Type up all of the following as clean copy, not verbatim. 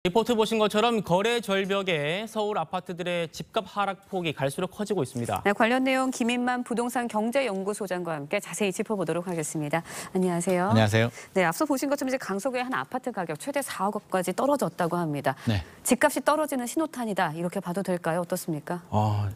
리포트 보신 것처럼 거래 절벽에 서울 아파트들의 집값 하락폭이 갈수록 커지고 있습니다. 네, 관련 내용 김인만 부동산 경제연구소장과 함께 자세히 짚어보도록 하겠습니다. 안녕하세요. 안녕하세요. 네, 앞서 보신 것처럼 이제 강서구의 한 아파트 가격 최대 4억 원까지 떨어졌다고 합니다. 네. 집값이 떨어지는 신호탄이다 이렇게 봐도 될까요? 어떻습니까?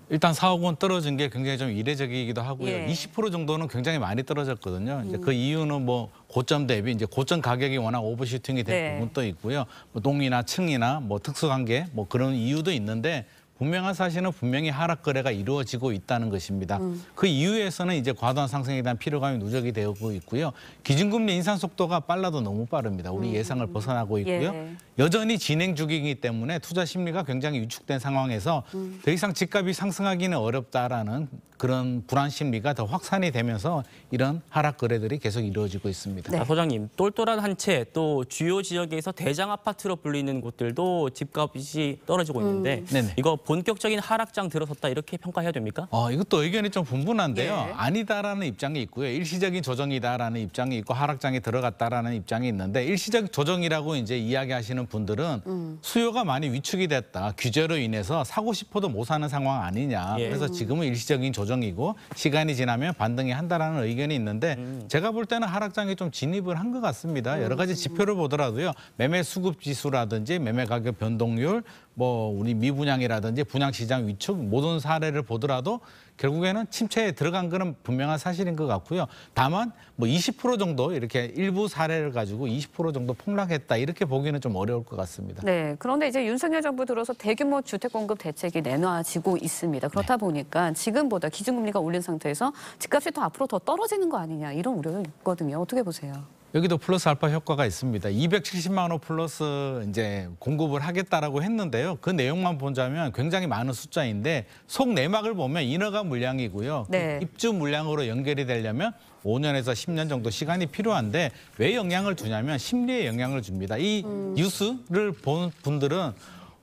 일단 4억 원 떨어진 게 굉장히 좀 이례적이기도 하고요. 예. 20% 정도는 굉장히 많이 떨어졌거든요. 이제 그 이유는 뭐 고점 대비 이제 고점 가격이 워낙 오버슈팅이 된 네. 부분도 있고요. 뭐 동이나 층이나 뭐 특수관계 뭐 그런 이유도 있는데 분명한 사실은 분명히 하락 거래가 이루어지고 있다는 것입니다. 그 이유에서는 이제 과도한 상승에 대한 피로감이 누적이 되고 있고요. 기준금리 인상 속도가 빨라도 너무 빠릅니다. 우리 예상을 벗어나고 있고요. 예. 여전히 진행 중이기 때문에 투자 심리가 굉장히 위축된 상황에서 더 이상 집값이 상승하기는 어렵다라는 그런 불안 심리가 더 확산이 되면서 이런 하락 거래들이 계속 이루어지고 있습니다. 네. 소장님, 똘똘한 한 채 또 주요 지역에서 대장 아파트로 불리는 곳들도 집값이 떨어지고 있는데 네네. 이거 본격적인 하락장 들어섰다 이렇게 평가해야 됩니까? 이것도 의견이 좀 분분한데요. 예. 아니다라는 입장이 있고요. 일시적인 조정이다라는 입장이 있고 하락장에 들어갔다라는 입장이 있는데 일시적 조정이라고 이제 이야기하시는 분들은 수요가 많이 위축이 됐다. 규제로 인해서 사고 싶어도 못 사는 상황 아니냐. 예. 그래서 지금은 일시적인 조정이고 시간이 지나면 반등이 한다라는 의견이 있는데 제가 볼 때는 하락장에 좀 진입을 한 것 같습니다. 여러 가지 지표를 보더라도요. 매매 수급 지수라든지 매매 가격 변동률, 뭐 우리 미분양이라든지 분양시장 위축 모든 사례를 보더라도 결국에는 침체에 들어간 거는 분명한 사실인 것 같고요. 다만 뭐 20% 정도 이렇게 일부 사례를 가지고 20% 정도 폭락했다 이렇게 보기는 좀 어려울 것 같습니다. 네, 그런데 이제 윤석열 정부 들어서 대규모 주택 공급 대책이 내놔지고 있습니다. 그렇다 보니까 지금보다 기준금리가 올린 상태에서 집값이 더 앞으로 더 떨어지는 거 아니냐 이런 우려가 있거든요. 어떻게 보세요? 여기도 플러스 알파 효과가 있습니다. 270만 호 플러스 이제 공급을 하겠다라고 했는데요. 그 내용만 보자면 굉장히 많은 숫자인데 속 내막을 보면 인허가 물량이고요. 네. 입주 물량으로 연결이 되려면 5년에서 10년 정도 시간이 필요한데 왜 영향을 주냐면 심리에 영향을 줍니다. 이 뉴스를 본 분들은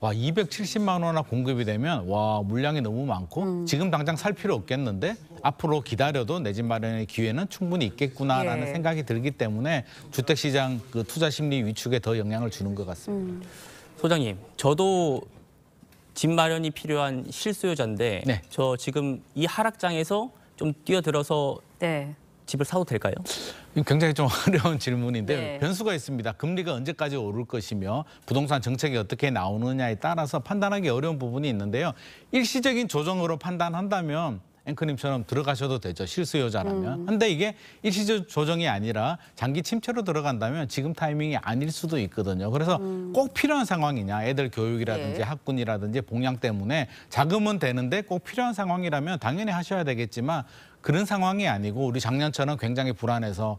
와 270만 원이나 공급이 되면 와 물량이 너무 많고 지금 당장 살 필요 없겠는데 앞으로 기다려도 내 집 마련의 기회는 충분히 있겠구나라는 예. 생각이 들기 때문에 주택시장 그 투자 심리 위축에 더 영향을 주는 것 같습니다. 소장님, 저도 집 마련이 필요한 실수요자인데 네. 저 지금 이 하락장에서 좀 뛰어들어서 네. 집을 사도 될까요? 이거 굉장히 좀 어려운 질문인데 네. 변수가 있습니다. 금리가 언제까지 오를 것이며 부동산 정책이 어떻게 나오느냐에 따라서 판단하기 어려운 부분이 있는데요. 일시적인 조정으로 판단한다면 앵커님처럼 들어가셔도 되죠. 실수요자라면. 근데 이게 일시적 조정이 아니라 장기 침체로 들어간다면 지금 타이밍이 아닐 수도 있거든요. 그래서 꼭 필요한 상황이냐. 애들 교육이라든지 예. 학군이라든지 복양 때문에 자금은 되는데 꼭 필요한 상황이라면 당연히 하셔야 되겠지만 그런 상황이 아니고 우리 작년처럼 굉장히 불안해서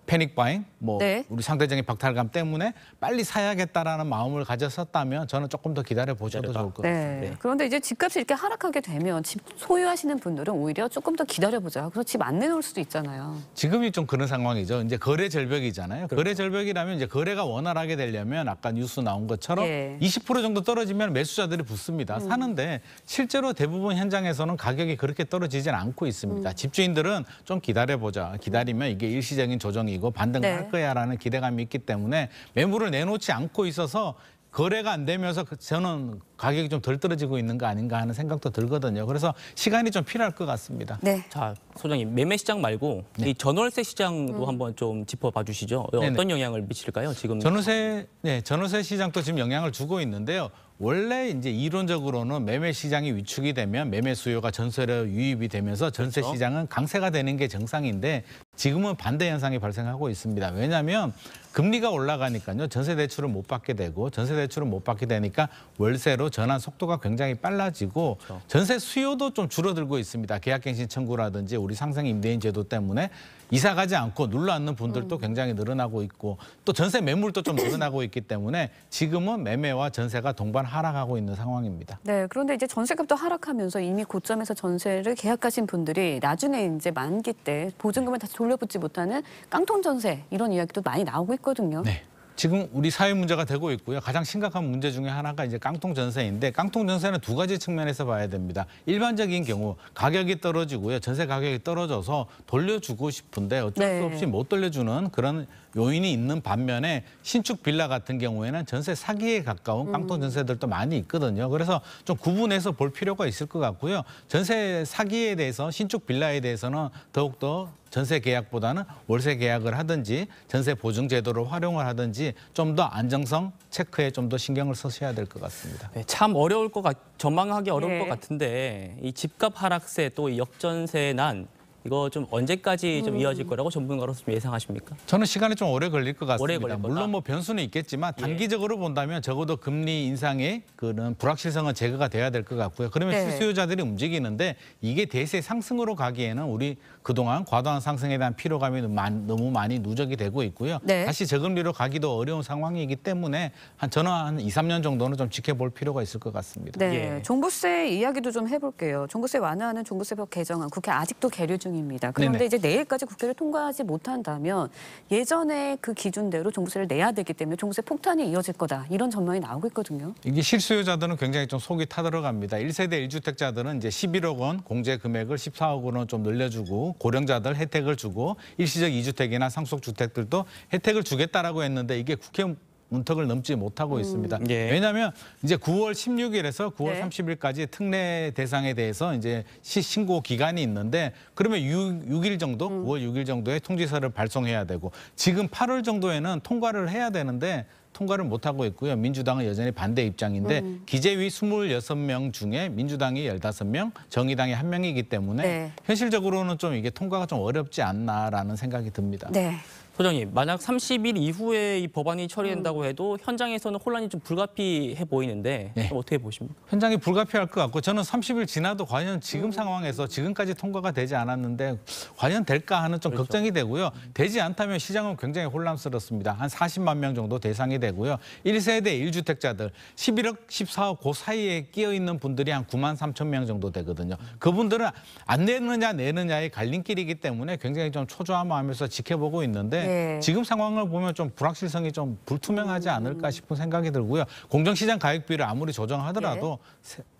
패닉 바잉, 뭐 네. 우리 상대적인 박탈감 때문에 빨리 사야겠다라는 마음을 가졌었다면 저는 조금 더 기다려 보셔도 좋을 것 같습니다. 네. 그런데 이제 집값이 이렇게 하락하게 되면 집 소유하시는 분들은 오히려 조금 더 기다려보자. 그래서 집 안 내놓을 수도 있잖아요. 지금이 좀 그런 상황이죠. 이제 거래 절벽이잖아요. 그렇죠. 거래 절벽이라면 이제 거래가 원활하게 되려면 아까 뉴스 나온 것처럼 예. 20% 정도 떨어지면 매수자들이 붙습니다. 사는데 실제로 대부분 현장에서는 가격이 그렇게 떨어지진 않고 있습니다. 집주인들은 좀 기다려보자. 기다리면 이게 일시적인 조정이고 반등을 네. 할 거야라는 기대감이 있기 때문에 매물을 내놓지 않고 있어서 거래가 안 되면서 저는 가격이 좀 덜 떨어지고 있는 거 아닌가 하는 생각도 들거든요. 그래서 시간이 좀 필요할 것 같습니다. 네. 자, 소장님, 매매 시장 말고 이 전월세 시장도 한번 좀 짚어봐 주시죠. 어떤 영향을 미칠까요? 지금 전월세 시장도 지금 영향을 주고 있는데요. 원래 이제 이론적으로는 매매 시장이 위축이 되면 매매 수요가 전세로 유입이 되면서 전세 그렇죠. 시장은 강세가 되는 게 정상인데 지금은 반대 현상이 발생하고 있습니다. 왜냐하면 금리가 올라가니까요. 전세 대출을 못 받게 되고 전세 대출을 못 받게 되니까 월세로 전환 속도가 굉장히 빨라지고 그렇죠. 전세 수요도 좀 줄어들고 있습니다. 계약갱신 청구라든지 우리 상생 임대인 제도 때문에 이사 가지 않고 눌러 앉는 분들도 굉장히 늘어나고 있고 또 전세 매물도 좀 늘어나고 있기 때문에 지금은 매매와 전세가 동반 하락하고 있는 상황입니다. 네, 그런데 이제 전세값도 하락하면서 이미 고점에서 전세를 계약하신 분들이 나중에 이제 만기 때 보증금을 다시 돌려받지 못하는 깡통 전세 이런 이야기도 많이 나오고 있거든요. 네. 지금 우리 사회 문제가 되고 있고요. 가장 심각한 문제 중에 하나가 이제 깡통 전세인데 깡통 전세는 두 가지 측면에서 봐야 됩니다. 일반적인 경우 가격이 떨어지고요. 전세 가격이 떨어져서 돌려주고 싶은데 어쩔 네. 수 없이 못 돌려주는 그런 요인이 있는 반면에 신축 빌라 같은 경우에는 전세 사기에 가까운 깡통 전세들도 많이 있거든요. 그래서 좀 구분해서 볼 필요가 있을 것 같고요. 전세 사기에 대해서 신축 빌라에 대해서는 더욱더 전세 계약보다는 월세 계약을 하든지 전세 보증 제도를 활용을 하든지 좀 더 안정성 체크에 좀 더 신경을 쓰셔야 될 것 같습니다. 네, 참 어려울 전망하기 어려울 네. 것 같은데 이 집값 하락세 또 이 역전세 난 이거 좀 언제까지 좀 이어질 거라고 전문가로서 좀 예상하십니까? 저는 시간이 좀 오래 걸릴 것 오래 같습니다. 걸릴 거다. 물론 뭐 변수는 있겠지만 예. 단기적으로 본다면 적어도 금리 인상의 그런 불확실성은 제거가 돼야 될 것 같고요. 그러면 네. 실수요자들이 움직이는데 이게 대세 상승으로 가기에는 우리 그동안 과도한 상승에 대한 피로감이 너무 많이 누적이 되고 있고요. 네. 다시 저금리로 가기도 어려운 상황이기 때문에 저는 한 2, 3년 정도는 좀 지켜볼 필요가 있을 것 같습니다. 네, 예. 종부세 이야기도 좀 해볼게요. 종부세 완화하는 종부세법 개정안 국회 아직도 계류 중입니다. 그런데 네네. 이제 내일까지 국회를 통과하지 못한다면 예전에 그 기준대로 종부세를 내야 되기 때문에 종부세 폭탄이 이어질 거다 이런 전망이 나오고 있거든요. 이게 실수요자들은 굉장히 좀 속이 타들어갑니다. 1세대 1주택자들은 이제 11억 원 공제 금액을 14억 원으로 좀 늘려주고 고령자들 혜택을 주고 일시적 2주택이나 상속 주택들도 혜택을 주겠다라고 했는데 이게 국회 문턱을 넘지 못하고 있습니다. 예. 왜냐하면 이제 9월 16일에서 9월 네. 30일까지 특례 대상에 대해서 이제 신고 기간이 있는데 그러면 6일 정도, 9월 6일 정도에 통지서를 발송해야 되고 지금 8월 정도에는 통과를 해야 되는데 통과를 못하고 있고요. 민주당은 여전히 반대 입장인데 기재위 26명 중에 민주당이 15명, 정의당이 1명이기 때문에 네. 현실적으로는 좀 이게 통과가 좀 어렵지 않나라는 생각이 듭니다. 네. 소장님, 만약 30일 이후에 이 법안이 처리된다고 해도 현장에서는 혼란이 좀 불가피해 보이는데 네. 좀 어떻게 보십니까? 현장이 불가피할 것 같고 저는 30일 지나도 과연 지금 상황에서 지금까지 통과가 되지 않았는데 과연 될까 하는 좀 걱정이 되고요. 되지 않다면 시장은 굉장히 혼란스럽습니다. 한 40만 명 정도 대상이 되고요. 1세대 1주택자들 11억, 14억 그 사이에 끼어 있는 분들이 한 9만 3천 명 정도 되거든요. 그분들은 안 내느냐 내느냐의 갈림길이기 때문에 굉장히 좀 초조함하면서 지켜보고 있는데 네. 지금 상황을 보면 좀 불확실성이 좀 불투명하지 않을까 싶은 생각이 들고요. 공정시장 가격비를 아무리 조정하더라도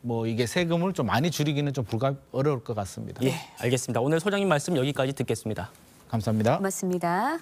뭐 이게 세금을 좀 많이 줄이기는 좀 어려울 것 같습니다. 예, 알겠습니다. 오늘 소장님 말씀 여기까지 듣겠습니다. 감사합니다. 고맙습니다.